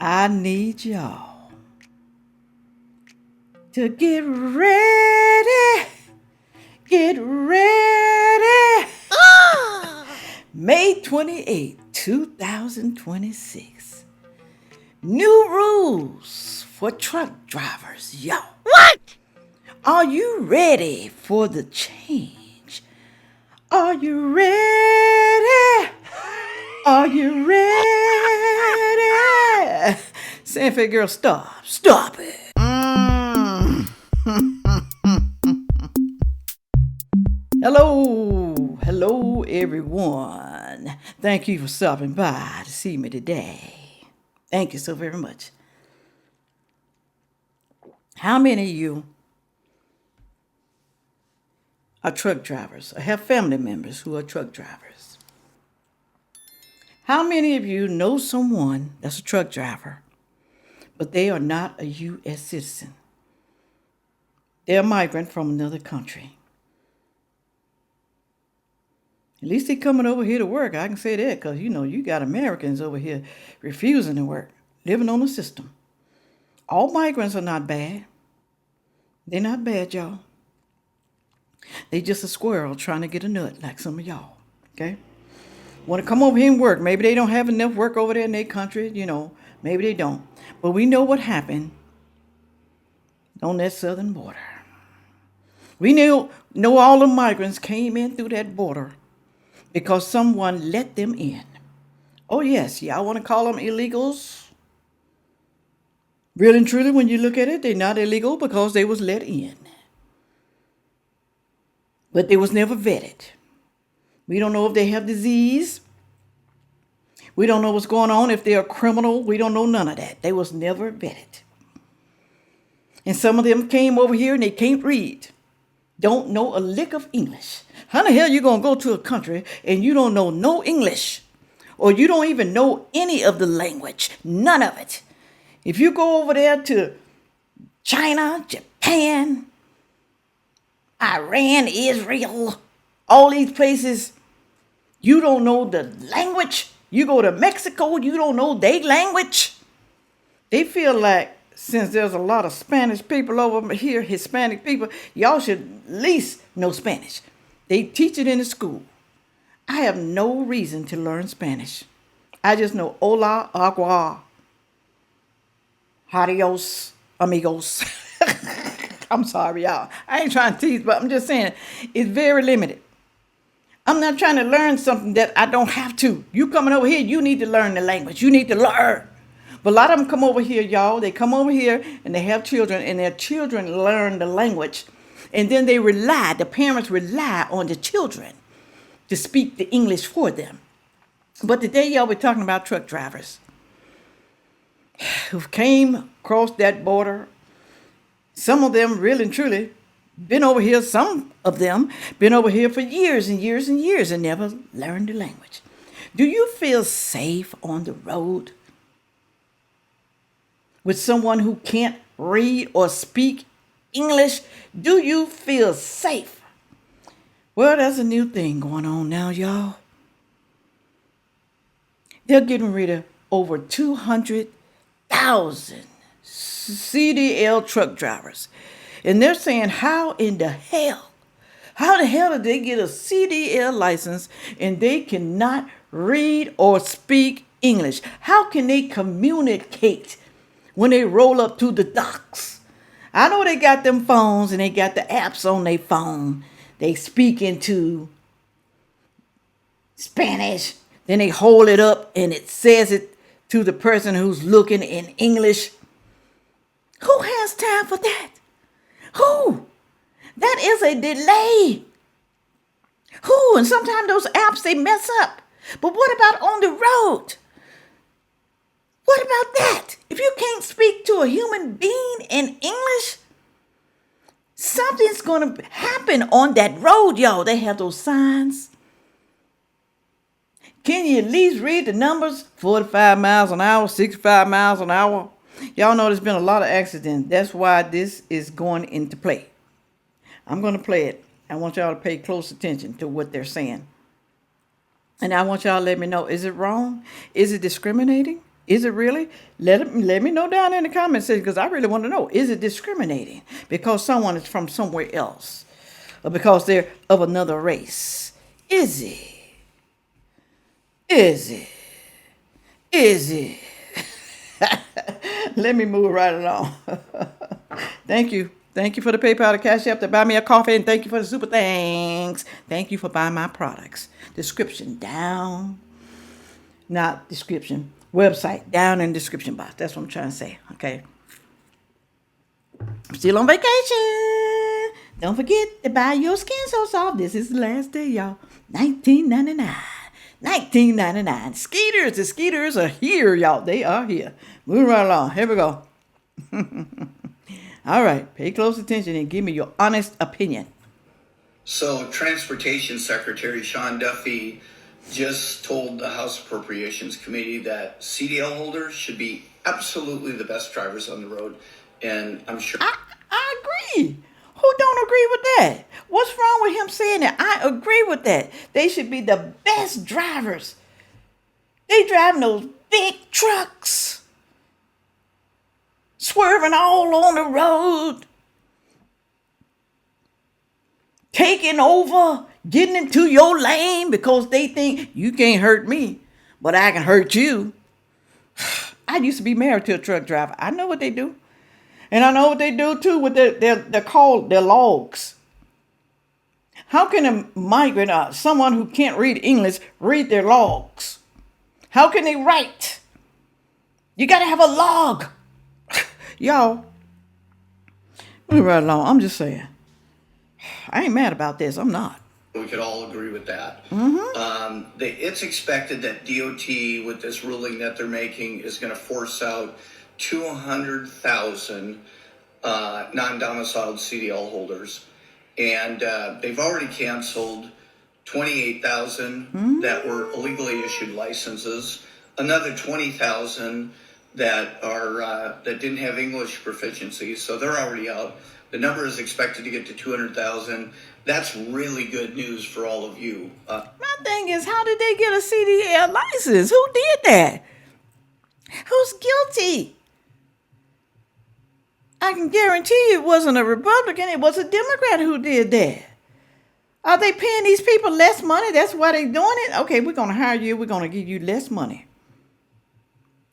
I need y'all to get ready. Get ready. May 28, 2026. New rules for truck drivers, y'all. What? Are you ready for the change? Are you ready? Are you ready? Sandfay girl, stop. Stop it. Hello, everyone. Thank you for stopping by to see me today. Thank you so very much. How many of you are truck drivers or have family members who are truck drivers? How many of you know someone that's a truck driver, but they are not a U.S. citizen? They're a migrant from another country. At least they're coming over here to work. I can say that because, you got Americans over here refusing to work, living on the system. All migrants are not bad. They're not bad, y'all. They just a squirrel trying to get a nut like some of y'all, okay? Want to come over here and work. Maybe they don't have enough work over there in their country, Maybe they don't. But we know what happened on that southern border. We know all the migrants came in through that border because someone let them in. Oh, yes, y'all want to call them illegals? Really and truly, when you look at it, they're not illegal because they was let in. But they was never vetted. We don't know if they have disease. We don't know what's going on, if they're a criminal. We don't know none of that. They was never vetted. And some of them came over here and they can't read. Don't know a lick of English. How the hell you going to go to a country and you don't know no English? Or you don't even know any of the language. None of it. If you go over there to China, Japan, Iran, Israel, all these places, you don't know the language. You go to Mexico, you don't know their language. They feel like since there's a lot of Spanish people over here, Hispanic people, y'all should at least know Spanish. They teach it in the school. I have no reason to learn Spanish. I just know hola, agua, adios, amigos. I'm sorry, y'all. I ain't trying to tease, but I'm just saying it's very limited. I'm not trying to learn something that I don't have to. You coming over here, you need to learn the language. You need to learn. But a lot of them come over here, y'all. They come over here and they have children, and their children learn the language. And then the parents rely on the children to speak the English for them. But today, y'all, we're talking about truck drivers who came across that border. Some of them really and truly been over here. Some of them been over here for years and years and years and never learned the language. Do you feel safe on the road with someone who can't read or speak English? Do you feel safe? Well, there's a new thing going on now, y'all. They're getting rid of over 200,000 CDL truck drivers. And they're saying, how the hell did they get a CDL license and they cannot read or speak English? How can they communicate when they roll up to the docks? I know they got them phones and they got the apps on their phone. They speak into Spanish. Then they hold it up and it says it to the person who's looking in English. Who has time for that? Who? That is a delay. Who? And sometimes those apps, they mess up. But what about on the road? What about that? If you can't speak to a human being in English, something's going to happen on that road, y'all. They have those signs. Can you at least read the numbers? 45 miles an hour, 65 miles an hour. Y'all know there's been a lot of accidents. That's why this is going into play. I'm going to play it. I want y'all to pay close attention to what they're saying. And I want y'all to let me know, is it wrong? Is it discriminating? Is it really? Let me know down in the comment section, because I really want to know. Is it discriminating because someone is from somewhere else, or because they're of another race? Is it? Is it? Is it? Let me move right along. Thank you. Thank you for the PayPal, the Cash App to buy me a coffee, and thank you for the super thanks. Thank you for buying my products. Description down. Not description. Website down in the description box. That's what I'm trying to say. Okay. I'm still on vacation. Don't forget to buy your Skin So Soft. This is the last day, y'all. $19.99. $19.99. Skeeters. The Skeeters are here, y'all. They are here. Moving right along. Here we go. All right. Pay close attention and give me your honest opinion. So, Transportation Secretary Sean Duffy just told the House Appropriations Committee that CDL holders should be absolutely the best drivers on the road. And I'm sure... I agree. Who don't agree with that? What's wrong with him saying that? I agree with that. They should be the best drivers. They driving those big trucks, swerving all on the road, taking over, getting into your lane because they think you can't hurt me, but I can hurt you. I used to be married to a truck driver. I know what they do. And I know what they do too with they're called their logs. How can a migrant, someone who can't read English, read their logs? How can they write? You got to have a log. Y'all, move right along. I'm just saying. I ain't mad about this. I'm not. We could all agree with that. Mm-hmm. It's expected that DOT, with this ruling that they're making, is going to force out 200,000 non-domiciled CDL holders. And they've already canceled 28,000 that were illegally issued licenses, another 20,000 that didn't have English proficiency, so they're already out. The number is expected to get to 200,000. That's really good news for all of you. My thing is, how did they get a CDL license? Who did that? Who's guilty? I can guarantee you it wasn't a Republican. It was a Democrat who did that. Are they paying these people less money? That's why they're doing it? Okay, we're going to hire you. We're going to give you less money.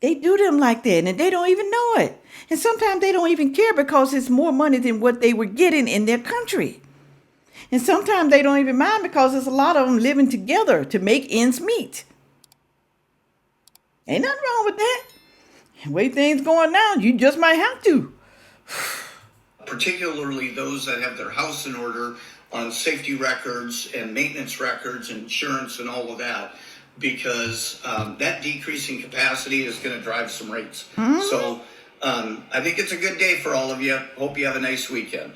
They do them like that, and they don't even know it. And sometimes they don't even care because it's more money than what they were getting in their country. And sometimes they don't even mind because there's a lot of them living together to make ends meet. Ain't nothing wrong with that. The way things going now, you just might have to. Particularly those that have their house in order on safety records and maintenance records, insurance and all of that, because that decreasing capacity is going to drive some rates. Mm-hmm. So I think it's a good day for all of you. Hope you have a nice weekend.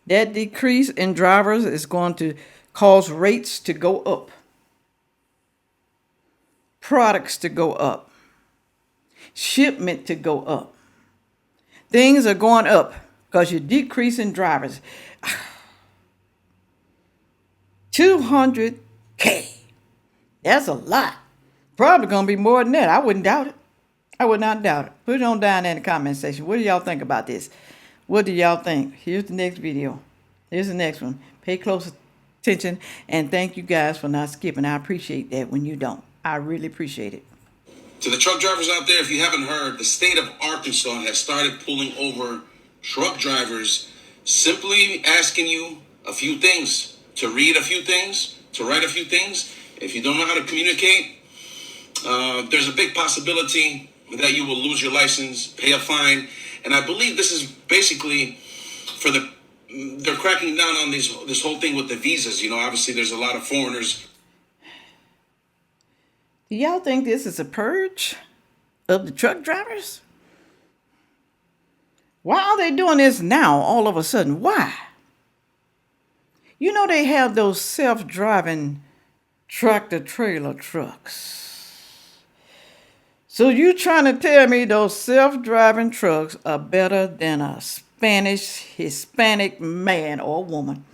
That decrease in drivers is going to cause rates to go up, products to go up, shipment to go up. Things are going up because you're decreasing drivers. 200K. That's a lot. Probably going to be more than that. I wouldn't doubt it. I would not doubt it. Put it on down in the comment section. What do y'all think about this? What do y'all think? Here's the next video. Here's the next one. Pay close attention. And thank you guys for not skipping. I appreciate that when you don't. I really appreciate it. To the truck drivers out there, if you haven't heard, the state of Arkansas has started pulling over truck drivers, simply asking you a few things, to read a few things, to write a few things. If you don't know how to communicate, there's a big possibility that you will lose your license, pay a fine. And I believe this is basically they're cracking down on this whole thing with the visas. You know, obviously there's a lot of foreigners. Do y'all think this is a purge of the truck drivers? Why are they doing this now all of a sudden? Why? You know they have those self-driving tractor-trailer trucks. So you trying to tell me those self-driving trucks are better than a Spanish, Hispanic man or woman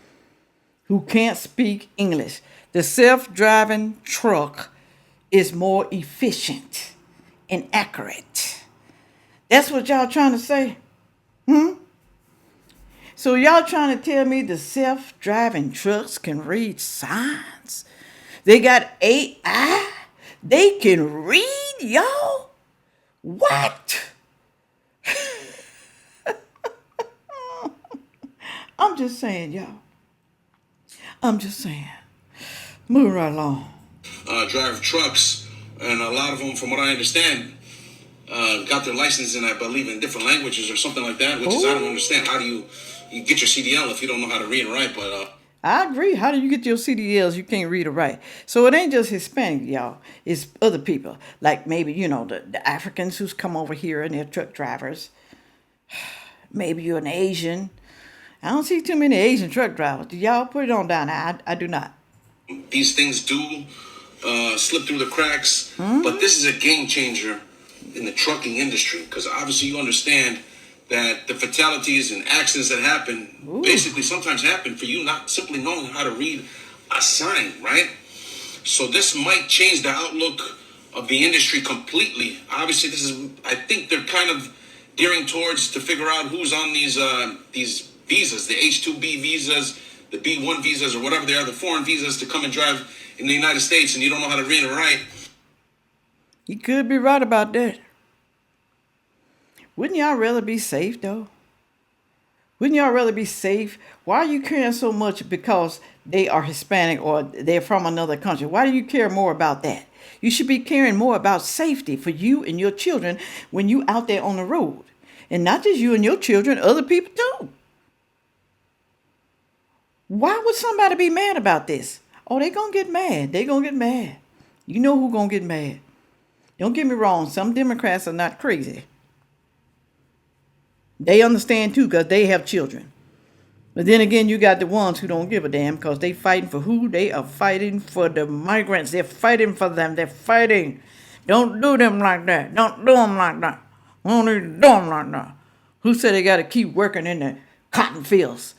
who can't speak English? The self-driving truck is more efficient inaccurate. That's what y'all trying to say? So y'all trying to tell me the self-driving trucks can read signs? They got AI? They can read, y'all? What? I'm just saying, y'all. I'm just saying. Moving right along. Drive trucks, and a lot of them, from what I understand, got their license in, I believe, in different languages or something like that, which is, I don't understand. How do you get your CDL if you don't know how to read and write? But I agree. How do you get your CDLs? You can't read or write. So it ain't just Hispanic, y'all. It's other people. Like maybe, the Africans who's come over here and they're truck drivers. Maybe you're an Asian. I don't see too many Asian truck drivers. Do y'all put it on down? I do not. these things do slip through the cracks. But this is a game changer in the trucking industry, because obviously you understand that the fatalities and accidents that happen basically sometimes happen for you not simply knowing how to read a sign, right? So this might change the outlook of the industry completely. Obviously, this is, I think they're kind of gearing towards to figure out who's on these visas, the H-2B visas, the B-1 visas, or whatever they are, the foreign visas to come and drive in the United States, and you don't know how to read and write. You could be right about that. Wouldn't y'all rather be safe, though? Wouldn't y'all rather be safe? Why are you caring so much because they are Hispanic or they're from another country? Why do you care more about that? You should be caring more about safety for you and your children when you out there on the road. And not just you and your children, other people too. Why would somebody be mad about this? Oh, they gonna get mad. They gonna get mad. You know who gonna get mad. Don't get me wrong. Some Democrats are not crazy. They understand too because they have children. But then again, you got the ones who don't give a damn because they fighting for who? They are fighting for the migrants. They're fighting for them. They're fighting. Don't do them like that. Don't do them like that. Don't do them like that. Who said they got to keep working in the cotton fields?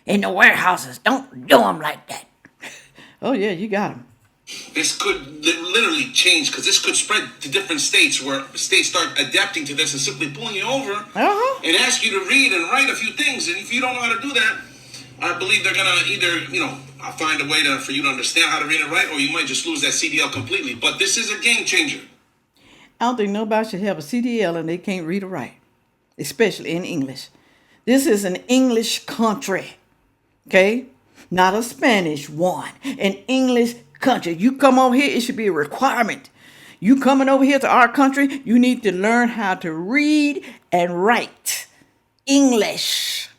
In the warehouses. Don't do them like that. Oh, yeah, you got them. This could literally change, because this could spread to different states where states start adapting to this and simply pulling you over and ask you to read and write a few things. And if you don't know how to do that, I believe they're going to either, find a way for you to understand how to read and write, or you might just lose that CDL completely. But this is a game changer. I don't think nobody should have a CDL and they can't read or write, especially in English. This is an English country, okay? Not a Spanish one, an English country. You come over here, it should be a requirement. You coming over here to our country, you need to learn how to read and write English.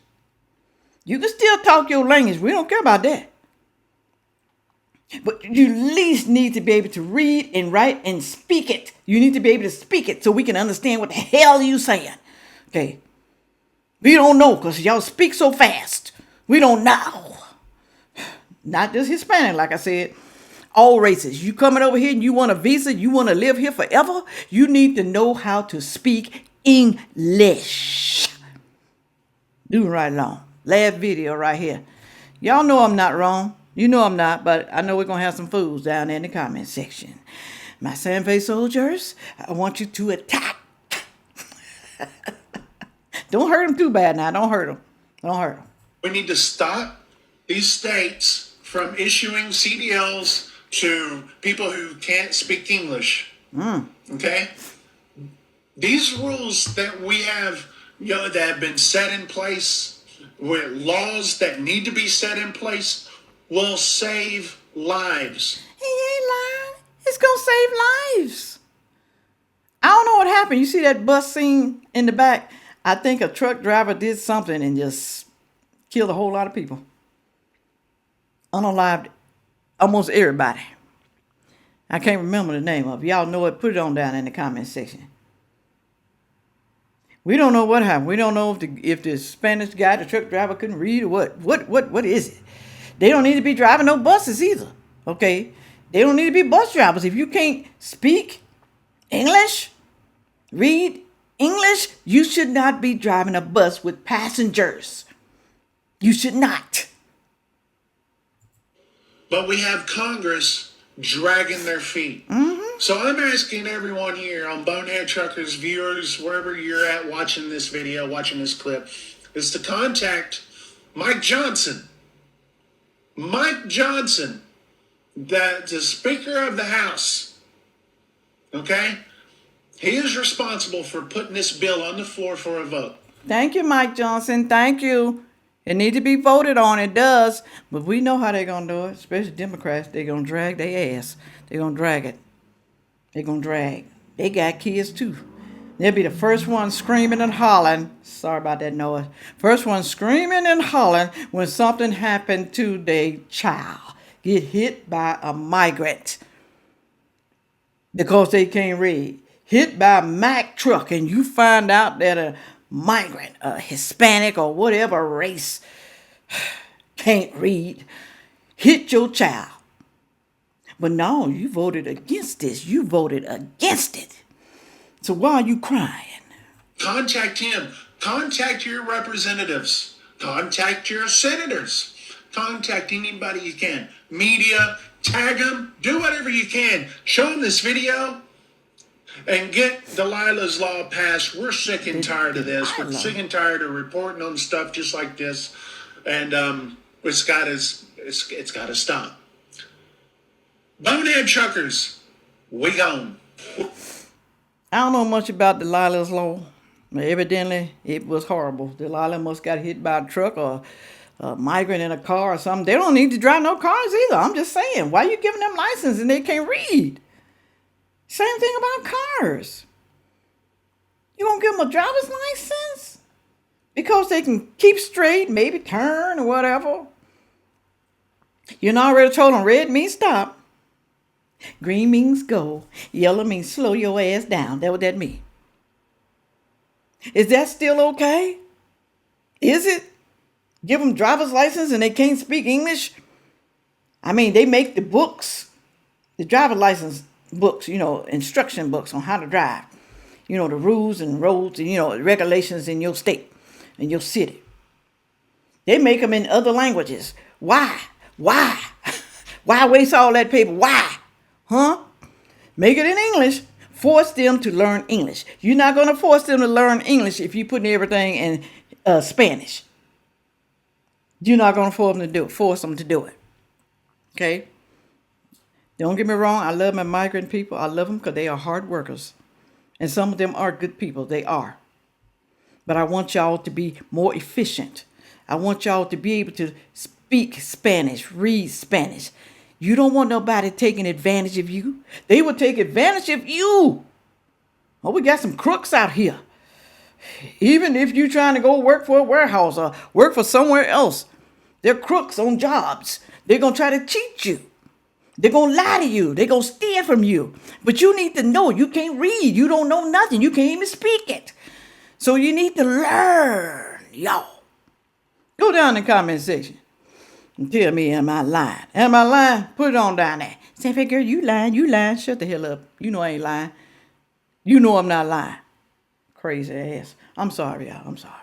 You can still talk your language. We don't care about that. But you at least need to be able to read and write and speak it. You need to be able to speak it so we can understand what the hell you saying. Okay. We don't know because y'all speak so fast. We don't know. Not just Hispanic, like I said. All races. You coming over here and you want a visa, you want to live here forever, you need to know how to speak English. Moving right along. Last video right here. Y'all know I'm not wrong. You know I'm not, but I know we're going to have some fools down there in the comment section. My Sandfay soldiers, I want you to attack. Don't hurt them too bad now. Don't hurt them. Don't hurt them. We need to stop these states from issuing CDLs to people who can't speak English. Okay? These rules that we have, that have been set in place, with laws that need to be set in place, will save lives. He ain't lying. It's going to save lives. I don't know what happened. You see that bus scene in the back? I think a truck driver did something and just killed a whole lot of people. Unalived almost everybody. I can't remember the name of it. Y'all know it. Put it on down in the comment section. We don't know what happened. We don't know if the Spanish guy, the truck driver, couldn't read or what. What is it? They don't need to be driving no buses either. Okay? They don't need to be bus drivers. If you can't speak English, read English, you should not be driving a bus with passengers. You should not. But we have Congress dragging their feet. So I'm asking everyone here on Bonehead Truckers, viewers, wherever you're at watching this video, watching this clip, is to contact Mike Johnson. Mike Johnson, the Speaker of the House. Okay? He is responsible for putting this bill on the floor for a vote. Thank you, Mike Johnson. Thank you. It needs to be voted on. It does. But we know how they're going to do it, especially Democrats. They're going to drag their ass. They're going to drag it. They're going to drag. They got kids, too. They'll be the first one screaming and hollering. Sorry about that, Noah. First one screaming and hollering when something happened to their child. Get hit by a migrant because they can't read. Hit by a Mack truck and you find out that a migrant, a Hispanic or whatever race, can't read. Hit your child. But no, you voted against this. You voted against it. So why are you crying? Contact him. Contact your representatives. Contact your senators. Contact anybody you can. Media, tag them. Do whatever you can. Show them this video and get Delilah's Law passed. We're sick and tired of this. We're sick and tired of reporting on stuff just like this. And it's got to stop. Bonehead Truckers, we gone. I don't know much about Delilah's Law. Evidently, it was horrible. Delilah must got hit by a truck or a migrant in a car or something. They don't need to drive no cars either. I'm just saying. Why you giving them license and they can't read? Same thing about cars. You gonna give them a driver's license? Because they can keep straight, maybe turn or whatever. You already told them red means stop. Green means go. Yellow means slow your ass down. That's what that means. Is that still okay? Is it? Give them driver's license and they can't speak English? I mean, they make the books, the driver's license books, instruction books on how to drive. The rules and roads and, regulations in your state, in your city. They make them in other languages. Why? Why waste all that paper? Why? Huh? Make it in English. Force them to learn English. You're not going to force them to learn English if you're putting everything in Spanish. You're not going to force them to do it. Okay? Don't get me wrong. I love my migrant people. I love them because they are hard workers. And some of them are good people. They are. But I want y'all to be more efficient. I want y'all to be able to speak Spanish, read Spanish. You don't want nobody taking advantage of you. They will take advantage of you. Oh, we got some crooks out here. Even if you're trying to go work for a warehouse or work for somewhere else, they're crooks on jobs. They're going to try to cheat you. They're going to lie to you. They're going to steal from you. But you need to know you can't read. You don't know nothing. You can't even speak it. So you need to learn, y'all. Go down in the comment section. And tell me, am I lying? Am I lying? Put it on down there. Sandfay girl, you lying. Shut the hell up. You know I ain't lying. You know I'm not lying. Crazy ass. I'm sorry, y'all. I'm sorry.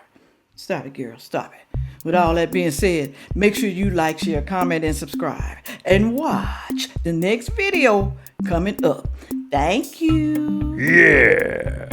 Stop it, girl. Stop it. With all that being said, make sure you like, share, comment, and subscribe. And watch the next video coming up. Thank you. Yeah.